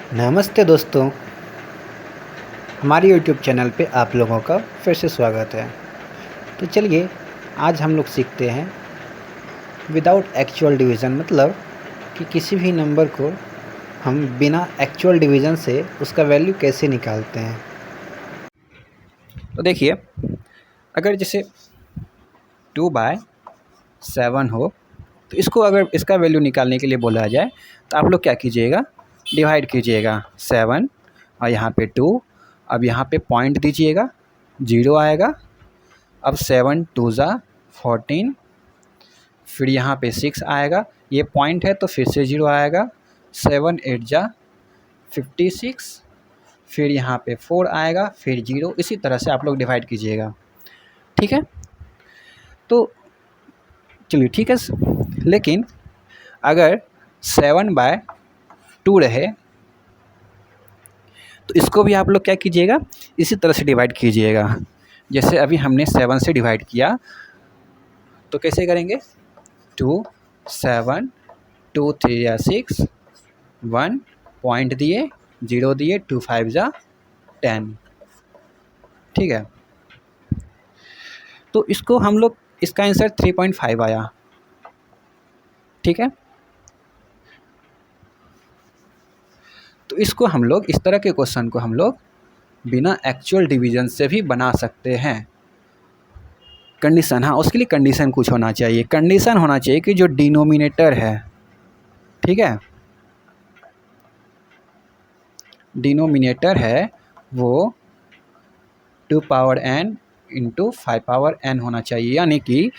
नमस्ते दोस्तों, हमारे यूट्यूब चैनल पे आप लोगों का फिर से स्वागत है। तो चलिए आज हम लोग सीखते हैं विदाउट एक्चुअल डिवीज़न, मतलब कि किसी भी नंबर को हम बिना एक्चुअल डिवीज़न से उसका वैल्यू कैसे निकालते हैं। तो देखिए, अगर जैसे 2/7 हो तो इसको अगर इसका वैल्यू निकालने के लिए बोला जाए तो आप लोग क्या कीजिएगा, डिवाइड कीजिएगा 7 और यहाँ पे 2। अब यहाँ पे पॉइंट दीजिएगा, 0 आएगा। अब 7 2 ज़ा 14, फिर यहाँ पे 6 आएगा, ये पॉइंट है तो फिर से 0 आएगा। 7 8 ज़ा 56, फिर यहाँ पे 4 आएगा, फिर 0। इसी तरह से आप लोग डिवाइड कीजिएगा, ठीक है। तो चलिए ठीक है, लेकिन अगर 7/2 रहे तो इसको भी आप लोग क्या कीजिएगा, इसी तरह से डिवाइड कीजिएगा। जैसे अभी हमने 7 से डिवाइड किया तो कैसे करेंगे, 2 7 2 3 या 6, 1 पॉइंट दिए, 0 दिए, 2 5 ज़ा 10, ठीक है। तो इसको हम लोग, इसका आंसर 3.5 आया, ठीक है। तो इसको हम लोग, इस तरह के क्वेश्चन को हम लोग बिना एक्चुअल डिवीजन से भी बना सकते हैं। कंडीशन, हाँ उसके लिए कंडीशन कुछ होना चाहिए। कंडीशन होना चाहिए कि जो डिनोमिनेटर है, ठीक है, डिनोमिनेटर है वो 2 power n into 5 power n होना चाहिए। यानी कि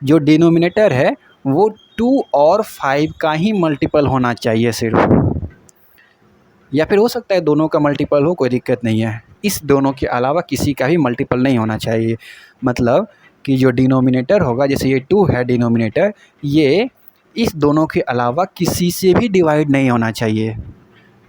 जो डिनोमिनेटर है वो 2 और 5 का ही मल्टीपल होना चाहिए सिर्फ, या फिर हो सकता है दोनों का मल्टीपल हो, कोई दिक्कत नहीं है। इस दोनों के अलावा किसी का भी मल्टीपल नहीं होना चाहिए। मतलब कि जो डिनोमिनेटर होगा, जैसे ये 2 है डिनोमिनेटर, ये इस दोनों के अलावा किसी से भी डिवाइड नहीं होना चाहिए,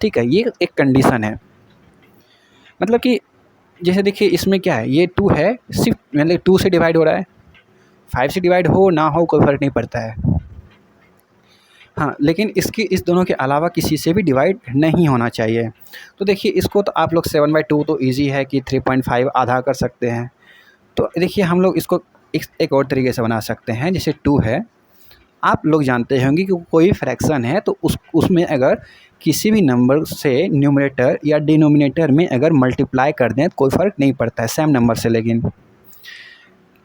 ठीक है। ये एक कंडीशन है। मतलब कि जैसे देखिए इसमें क्या है, ये 2 है, सिर्फ मतलब 2 से डिवाइड हो रहा है, 5 से डिवाइड हो ना हो कोई फ़र्क नहीं पड़ता है, हाँ। लेकिन इसकी इस दोनों के अलावा किसी से भी डिवाइड नहीं होना चाहिए। तो देखिए इसको तो आप लोग 7/2 तो इजी है कि 3.5 आधा कर सकते हैं। तो देखिए हम लोग इसको एक और तरीके से बना सकते हैं। जैसे 2 है, आप लोग जानते होंगे कि कोई फ्रैक्शन है तो उसमें अगर किसी भी नंबर से न्यूमरेटर या डिनोमिनेटर में अगर मल्टीप्लाई कर दें तो कोई फ़र्क नहीं पड़ता है सेम नंबर से। लेकिन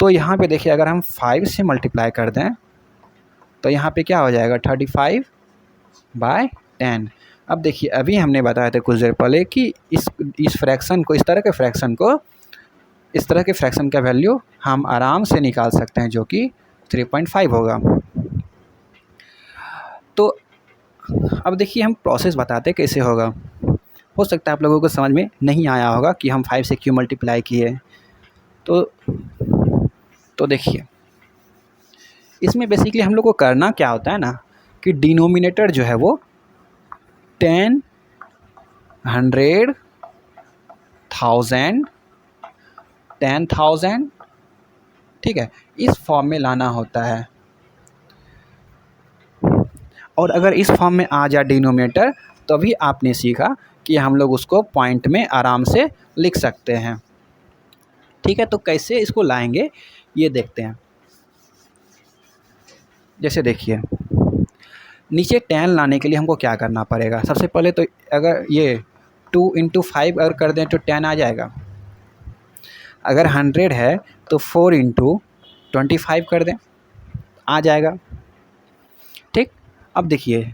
तो यहाँ पे देखिए अगर हम 5 से मल्टीप्लाई कर दें तो यहाँ पे क्या हो जाएगा, 35/10। अब देखिए अभी हमने बताया था कुछ देर पहले कि इस फ्रैक्शन को, इस तरह के फ्रैक्शन का वैल्यू हम आराम से निकाल सकते हैं, जो कि 3.5 होगा। तो अब देखिए हम प्रोसेस बताते हैं कैसे होगा। हो सकता है आप लोगों को समझ में नहीं आया होगा कि हम 5 से क्यों मल्टीप्लाई किए। तो देखिए इसमें बेसिकली हम लोग को करना क्या होता है ना, कि डिनोमिनेटर जो है वो 10 100 1000 10,000, ठीक है, इस फॉर्म में लाना होता है। और अगर इस फॉर्म में आ जाए डिनोमिनेटर तभी आपने सीखा कि हम लोग उसको पॉइंट में आराम से लिख सकते हैं, ठीक है। तो कैसे इसको लाएंगे ये देखते हैं। जैसे देखिए नीचे 10 लाने के लिए हमको क्या करना पड़ेगा, सबसे पहले तो अगर ये 2 इंटू 5 अगर कर दें तो 10 आ जाएगा। अगर 100 है तो 4 इंटू 25 कर दें, आ जाएगा, ठीक। अब देखिए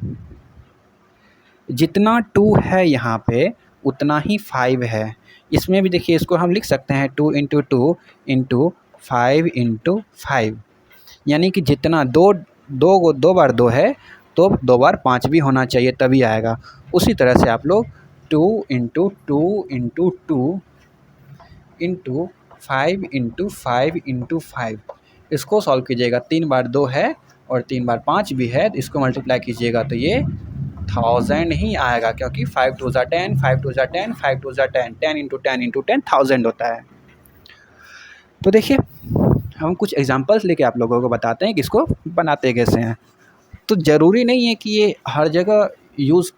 जितना 2 है यहाँ पे उतना ही 5 है। इसमें भी देखिए इसको हम लिख सकते हैं 2 इंटू 2 इंटू 5 इंटू 5, यानी कि जितना दो बार 2 है तो 2 बार 5 भी होना चाहिए तभी आएगा। उसी तरह से आप लोग 2 into 2 into 2 into 5 into 5 into 5 इसको सॉल्व कीजिएगा। 3 बार 2 है और 3 बार 5 भी है, तो इसको मल्टीप्लाई कीजिएगा तो ये 1000 ही आएगा, क्योंकि 5 2 ज़ा 10 5 2 ज़ा 10 5 2 ज़ा 10 10 इंटू 10 इंटू 10 1000 होता है। तो देखिए हम कुछ एग्जांपल्स लेके आप लोगों को बताते हैं कि इसको बनाते कैसे हैं। तो ज़रूरी नहीं है कि ये हर जगह यूज़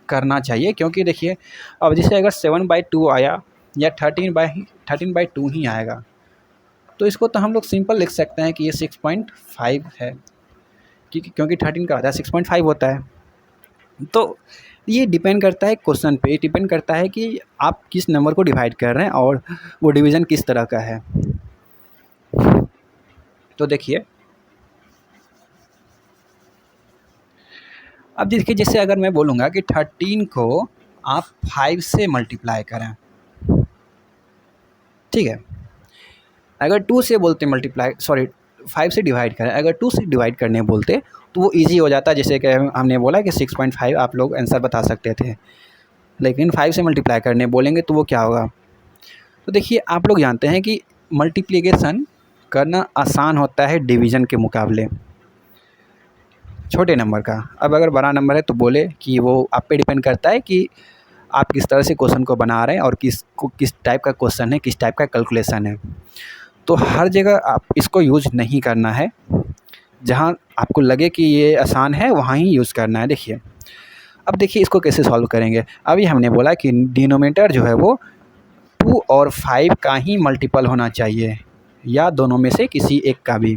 करना चाहिए, क्योंकि देखिए अब जैसे अगर 7/2 आया या 13/2 ही आएगा, तो इसको तो हम लोग सिंपल लिख सकते हैं कि ये 6.5 है, क्योंकि 13 का आधा 6.5 होता है। तो ये डिपेंड करता है क्वेश्चन पे, डिपेंड करता है कि आप किस नंबर को डिवाइड कर रहे हैं और वो डिवीज़न किस तरह का है। तो देखिए अब देखिए, जैसे अगर मैं बोलूँगा कि 13 को आप 5 से मल्टीप्लाई करें, ठीक है। अगर 2 से बोलते मल्टीप्लाई, सॉरी 5 से डिवाइड करें, अगर 2 से डिवाइड करने बोलते तो वो इजी हो जाता, जैसे कि हमने बोला कि 6.5 आप लोग आंसर बता सकते थे, लेकिन 5 से मल्टीप्लाई करने बोलेंगे तो वो क्या होगा। तो देखिए आप लोग जानते हैं कि मल्टीप्लिकेशन करना आसान होता है डिवीज़न के मुकाबले छोटे नंबर का। अब अगर बड़ा नंबर है तो बोले कि वो आप पे डिपेंड करता है कि आप किस तरह से क्वेश्चन को बना रहे हैं और किस टाइप का क्वेश्चन है, किस टाइप का कैलकुलेशन है। तो हर जगह आप इसको यूज़ नहीं करना है, जहाँ आपको लगे कि ये आसान है वहाँ ही यूज़ करना है। देखिए अब देखिए इसको कैसे सॉल्व करेंगे। अभी हमने बोला कि डिनोमिनेटर जो है वो 2 और 5 का ही मल्टीपल होना चाहिए, या दोनों में से किसी एक का भी।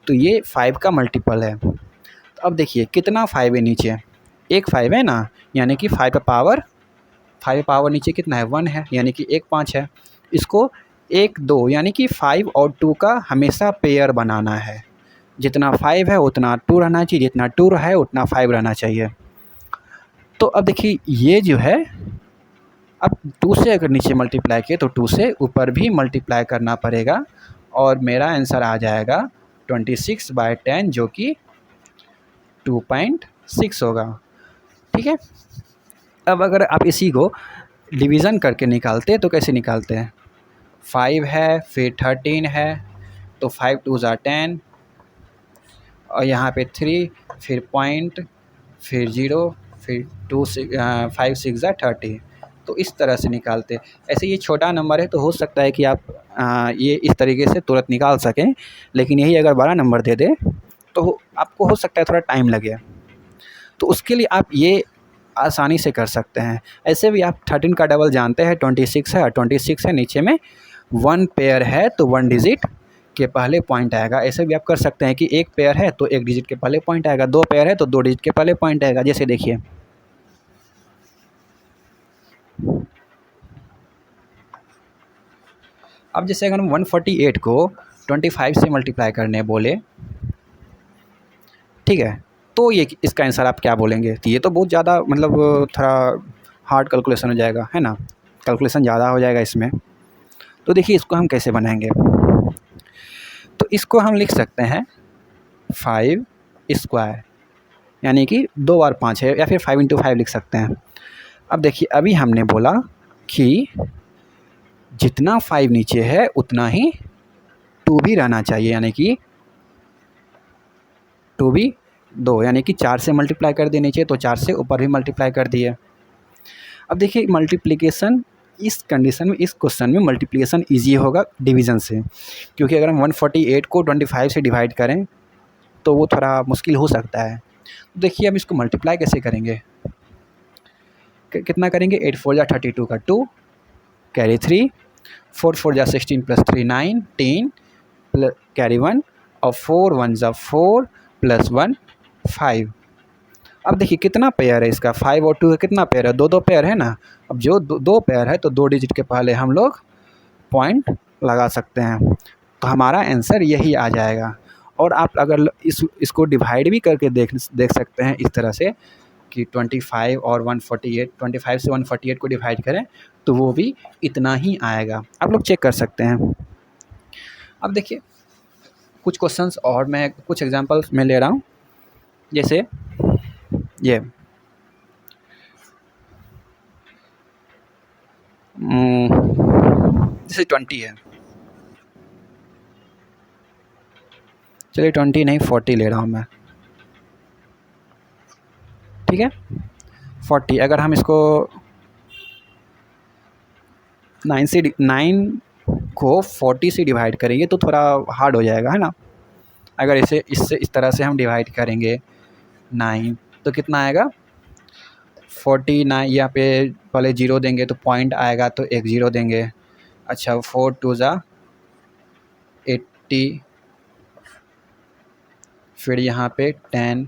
तो ये 5 का मल्टीपल है। तो अब देखिए कितना 5 है नीचे, एक 5 है ना, यानी कि 5 का पावर नीचे कितना है, 1 है, यानी कि एक 5 है। इसको 1 2 यानी कि 5 और 2 का हमेशा पेयर बनाना है। जितना 5 है उतना 2 रहना चाहिए, जितना 2 है उतना 5 रहना चाहिए। तो अब देखिए ये जो है, अब 2 से अगर नीचे मल्टीप्लाई किए तो 2 से ऊपर भी मल्टीप्लाई करना पड़ेगा, और मेरा आंसर आ जाएगा 26/10, जो कि 2.6 होगा। ठीक है। अब अगर आप इसी को डिवीज़न करके निकालते तो कैसे निकालते हैं, 5 है फिर 13 है, तो 5 2 ज़ा 10, और यहाँ पे 3 फिर पॉइंट फिर 0 फिर 5 6 ज़ा 30। तो इस तरह से निकालते। ऐसे ये छोटा नंबर है तो हो सकता है कि आप ये इस तरीके से तुरंत निकाल सकें, लेकिन यही अगर बड़ा नंबर दे दे तो आपको हो सकता है थोड़ा टाइम लगे। तो उसके लिए आप ये आसानी से कर सकते हैं। ऐसे भी आप 13 का डबल जानते हैं 26 है, और 26 है नीचे में 1 पेयर है तो 1 डिजिट के पहले पॉइंट आएगा। ऐसे भी आप कर सकते हैं कि एक पेयर है तो एक डिजिट के पहले पॉइंट आएगा, 2 पेयर है तो 2 डिजिट के पहले पॉइंट आएगा। जैसे देखिए अब जैसे अगर हम 148 को 25 से मल्टीप्लाई करने बोले, ठीक है, तो ये इसका आंसर आप क्या बोलेंगे। तो ये तो बहुत ज़्यादा मतलब थोड़ा हार्ड कैलकुलेशन हो जाएगा, है ना, कैलकुलेशन ज़्यादा हो जाएगा इसमें। तो देखिए इसको हम कैसे बनाएंगे। तो इसको हम लिख सकते हैं 5 स्क्वायर, यानी कि 2 बार 5 है, या फिर 5 × 5 लिख सकते हैं। अब देखिए अभी हमने बोला कि जितना 5 नीचे है उतना ही 2 भी रहना चाहिए, यानी कि 2 भी 2, यानी कि 4 से मल्टीप्लाई कर दिए नीचे, तो 4 से ऊपर भी मल्टीप्लाई कर दिए। अब देखिए मल्टीप्लिकेशन इस कंडीशन में, इस क्वेश्चन में मल्टीप्लिकेशन ईजी होगा डिवीज़न से, क्योंकि अगर हम 148 को 25 से डिवाइड करें तो वो थोड़ा मुश्किल हो सकता है। देखिए हम इसको मल्टीप्लाई कैसे करेंगे, कितना करेंगे, 8 4 = 32 का 2 कैरी 3, 4 4 = 16 + 3 19 कैरी 1, और 4 1 = 4 + 1 5। अब देखिए कितना पेयर है इसका, 5 और 2 का कितना पेयर है, 2 2 पेयर है ना। अब जो 2 पेयर है तो 2 डिजिट के पहले हम लोग पॉइंट लगा सकते हैं, तो हमारा आंसर यही आ जाएगा। और आप अगर इसको डिवाइड भी करके देख सकते हैं इस तरह से कि 25 और 148, 25 से 148 को डिवाइड करें तो वो भी इतना ही आएगा। आप लोग चेक कर सकते हैं। अब देखिए कुछ क्वेश्चंस और मैं कुछ एग्जांपल्स में ले रहा हूँ, जैसे ये जैसे 20 है, चलिए 20 नहीं 40 ले रहा हूँ मैं, ठीक है। 40 अगर हम इसको 9 को 40 से डिवाइड करेंगे तो थोड़ा हार्ड हो जाएगा, है ना। अगर इससे इस तरह से हम डिवाइड करेंगे 9 तो कितना आएगा, 49 यहाँ पे पहले 0 देंगे तो पॉइंट आएगा तो एक 0 देंगे। अच्छा 4 2 ज़ा 80, फिर यहाँ पे 10,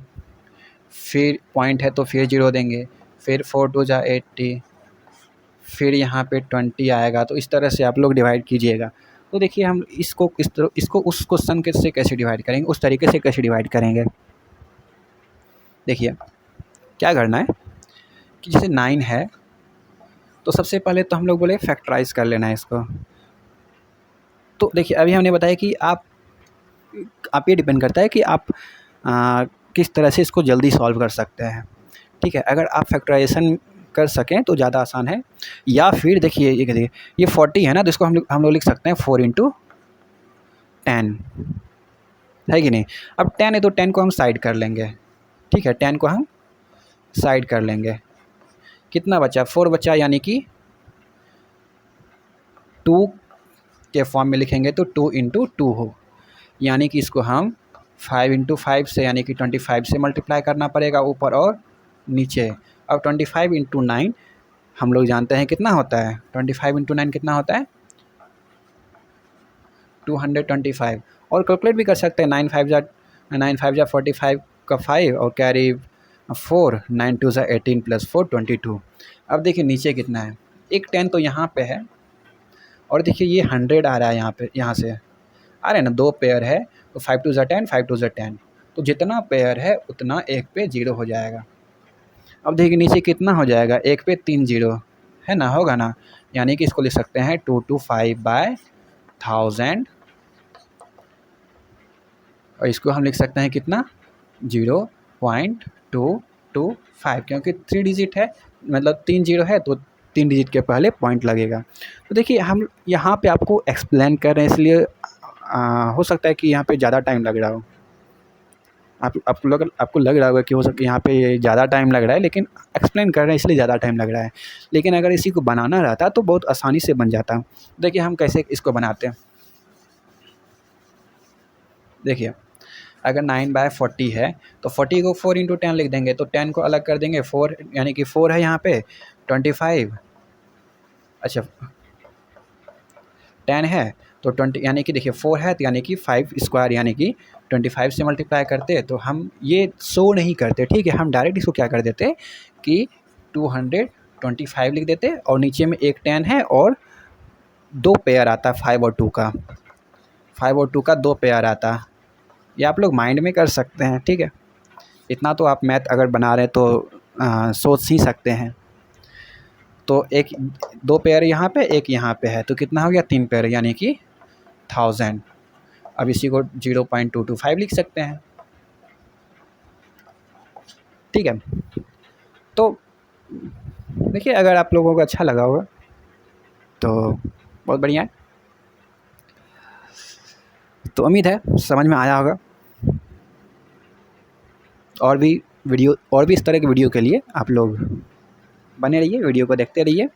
फिर पॉइंट है तो फिर 0 देंगे, फिर 4 2 ज़ा 80, फिर यहाँ पे 20 आएगा। तो इस तरह से आप लोग डिवाइड कीजिएगा। तो देखिए हम इसको उस क्वेश्चन के से कैसे डिवाइड करेंगे, उस तरीके से कैसे डिवाइड करेंगे। देखिए क्या करना है कि जैसे 9 है तो सबसे पहले तो हम लोग बोले फैक्टराइज कर लेना है इसको। तो देखिए अभी हमने बताया कि आप ये डिपेंड करता है कि आप किस तरह से इसको जल्दी सॉल्व कर सकते हैं। ठीक है, अगर आप फैक्टराइजेशन कर सकें तो ज़्यादा आसान है। या फिर देखिए ये 40 है ना, तो इसको हम लोग लिख सकते हैं 4 × 10, है कि नहीं। अब 10 है तो 10 को हम साइड कर लेंगे। ठीक है, 10 को हम साइड कर लेंगे। कितना बचा, 4 बचा, यानी कि 2 के फॉर्म में लिखेंगे तो 2 × 2 हो, यानी कि इसको हम 5 × 5 से यानी कि 25 से मल्टीप्लाई करना पड़ेगा ऊपर और नीचे। अब 25 × 9 हम लोग जानते हैं कितना होता है। 25 × 9 कितना होता है, 225। और कैलकुलेट भी कर सकते हैं, 9 5 जा 45 का 5 और कैरी 4, 9 2 जा 18 + 4 22। अब देखिए नीचे कितना है, एक 10 तो यहाँ पे है और देखिए ये 100 आ रहा है यहाँ पे, यहाँ से आ रहा है ना, 2 पेयर है तो 5 2 जा 10, 5 2 जा 10, तो जितना पेयर है उतना एक पे 0 हो जाएगा। अब देखिए नीचे कितना हो जाएगा, एक पे 3 0 है ना, होगा ना, यानी कि इसको लिख सकते हैं 225/1000 और इसको हम लिख सकते हैं कितना, 0.225, क्योंकि 3 डिजिट है, मतलब 3 0 है तो 3 डिजिट के पहले पॉइंट लगेगा। तो देखिए हम यहाँ पे आपको एक्सप्लेन कर रहे हैं, इसलिए हो सकता है कि यहाँ पे ज़्यादा टाइम लग रहा हो। आपको लग रहा होगा कि हो सकता है यहाँ पे ज़्यादा टाइम लग रहा है, लेकिन एक्सप्लेन कर रहे हैं इसलिए ज़्यादा टाइम लग रहा है। लेकिन अगर इसी को बनाना रहता तो बहुत आसानी से बन जाता। देखिए हम कैसे इसको बनाते हैं। देखिए अगर 9/40 है तो 40 को 4 × 10 लिख देंगे, तो 10 को अलग कर देंगे, 4 यानी कि 4 है यहाँ पे, 25, अच्छा 10 है तो 20, यानी कि देखिए 4 है तो यानी कि 5 स्क्वायर यानी कि 25 से मल्टीप्लाई करते तो हम ये शो नहीं करते। ठीक है, हम डायरेक्ट इसको क्या कर देते कि 225 लिख देते और नीचे में एक 10 है और 2 पेयर आता 5 और 2 का, 5 और 2 का 2 पेयर आता। ये आप लोग माइंड में कर सकते हैं। ठीक है, इतना तो आप मैथ अगर बना रहे हैं तो सोच ही सकते हैं। तो एक 2 पेयर यहाँ पे, एक यहाँ पे है, तो कितना हो गया, 3 पेयर यानी कि 1000। अब इसी को 0.225 लिख सकते हैं। ठीक है, तो देखिए अगर आप लोगों को अच्छा लगा होगा तो बहुत बढ़िया है। तो उम्मीद है समझ में आया होगा। और भी इस तरह की वीडियो के लिए आप लोग बने रहिए, वीडियो को देखते रहिए।